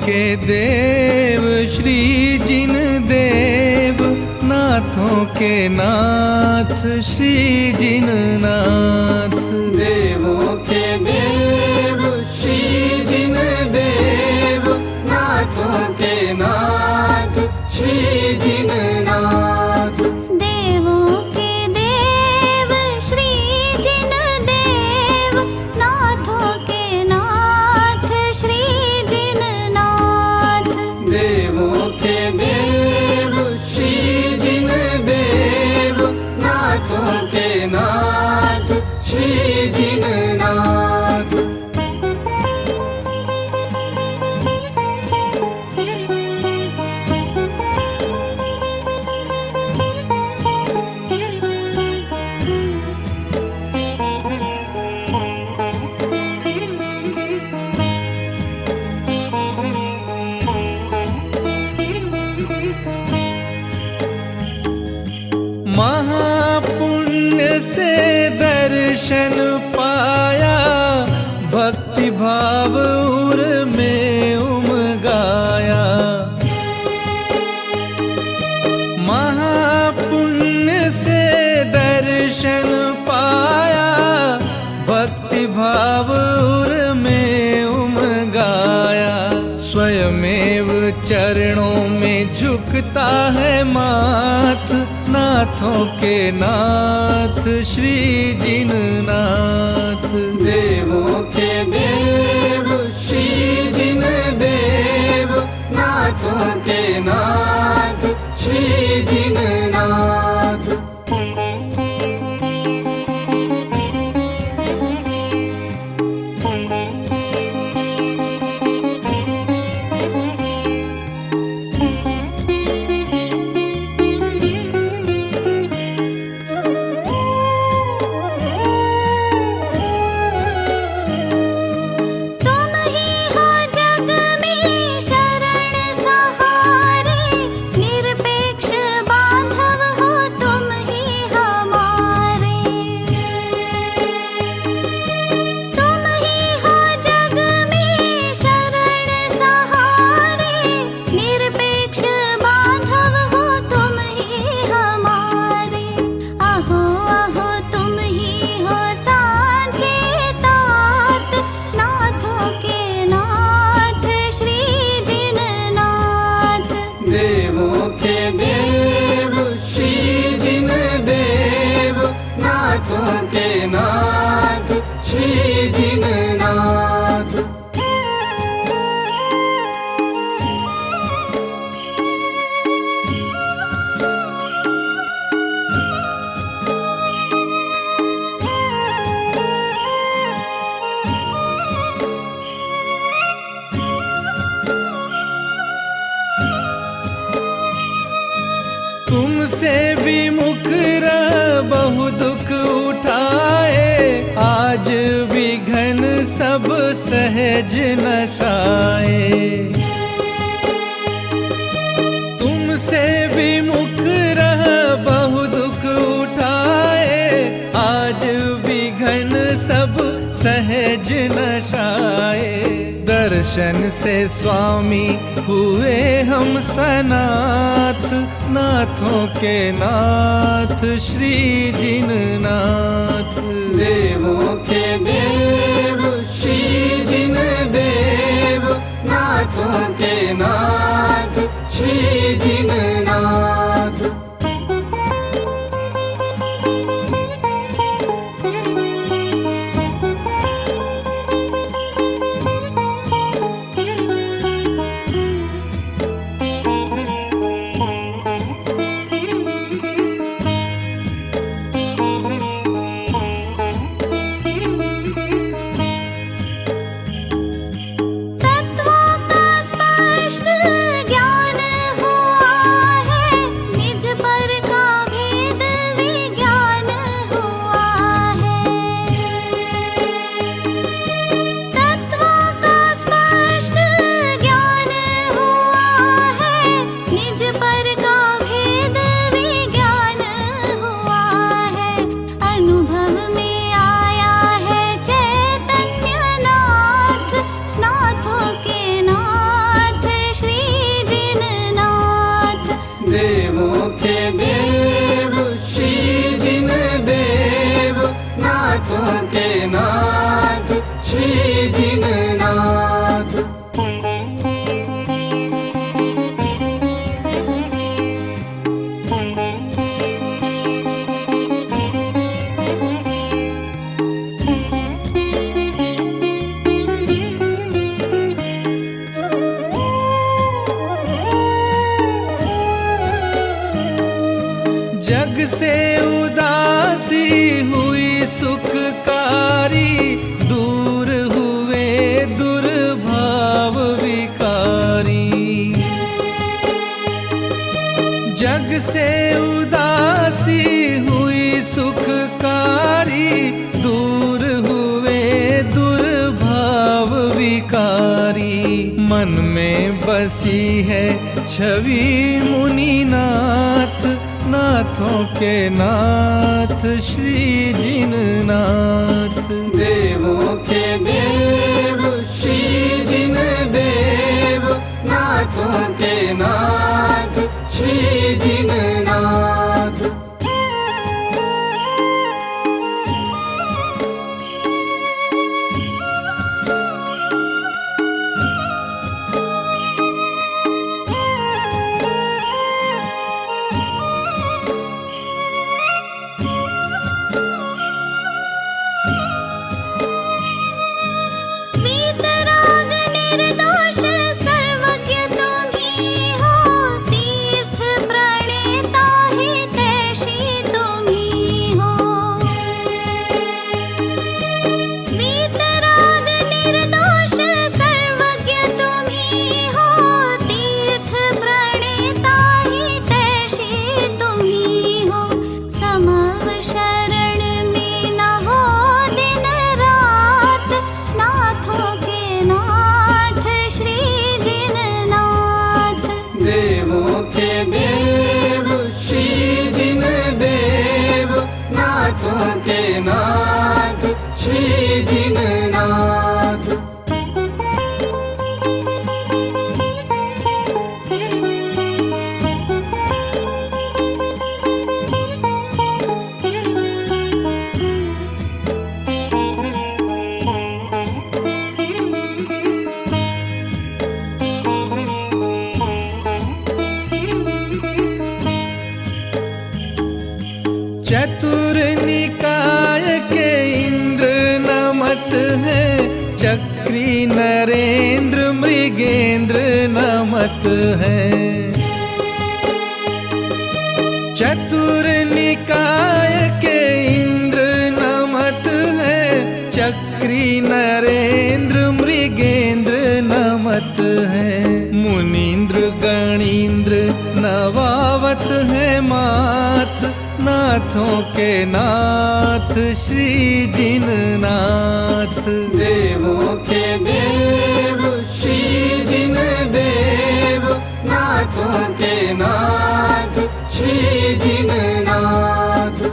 के देव श्री जिन देव, नाथों के नाथ श्री जिन नाथ। देवों के देव श्री जिन देव, नाथों के नाथ श्री जिन नाथ। देवों के देव श्री जिन देव, नाथों के नाथ श्री जिन नाथ। देवों के देव श्री जिन देव, नाथों के नाथ श्री जिन नाथ। महापुण्य से दर्शन पाया, भक्ति भाव उर में उमगाया। महापुण्य से दर्शन पाया, भक्ति भाव उर में उमगाया। स्वयमेव चरणों में झुकता है माथ, नाथों के नाथ श्री जिन नाथ। देवों के देव श्री जिन देव, नाथों के नाथ श्री जिन नाथ। तुम ही हो जग में शरण सहारे, निरपेक्ष बांधव हो तुम ही हमारे। तुम ही हो जग में शरण सहारे, निरपेक्ष बांधव हो तुम ही हमारे। आहो आहो तुम ही हो सांचे तात, नाथों के नाथ श्री जिन नाथ। देवों के देव श्री जिन देव, नाथों के नाथ श्री जिन नाथ। तुमसे विमुख रह बहु दुख उठाए, आज विघन सब सहज नशाए। तुमसे विमुख रह बहु दुख उठाए, आज विघन सब सहज नशाए। दर्शन से स्वामी हुए हम सनाथ, नाथों के नाथ श्री जिन नाथ। देवों के देव श्री जिन देव, नाथों के नाथ श्री जिन नाथ। तत्वों का स्पष्ट ज्ञान हुआ है, नाथों के नाथ श्री जिननाथ। जग से उदासी हुई सुखकारी, दूर हुए दुर्भाव विकारी। जग से उदासी हुई सुखकारी, दूर हुए दुर्भाव विकारी। मन में बसी है छवि मुनिनाथ, नाथों के नाथ श्री जिननाथ। देवों के देव श्री जिनदेव, नाथों के नाथ श्री जिननाथ। देवों के देव श्री जिनदेव, नाथों के नाथ श्री जिननाथ। चतुर निकाय के इंद्र नमत है, चक्री नरेंद्र मृगेंद्र नमत है। चतुर निकाय के इंद्र नमत है, चक्री नरेंद्र मृगेंद्र नमत है। मुनीन्द्र गणीन्द्र नवावत है माथ, नाथों के नाथ श्री जिननाथ। देवों के देव श्री जिनदेव, नाथों के नाथ श्री जिननाथ।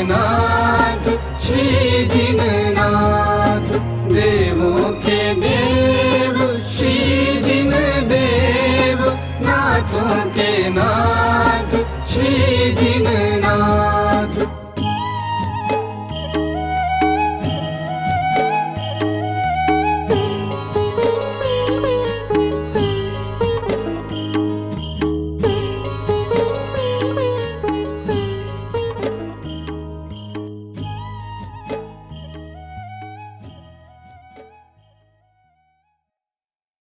नाथ श्री जिननाथ, देवों के देव श्री जिनदेव, नाथों के नाथ।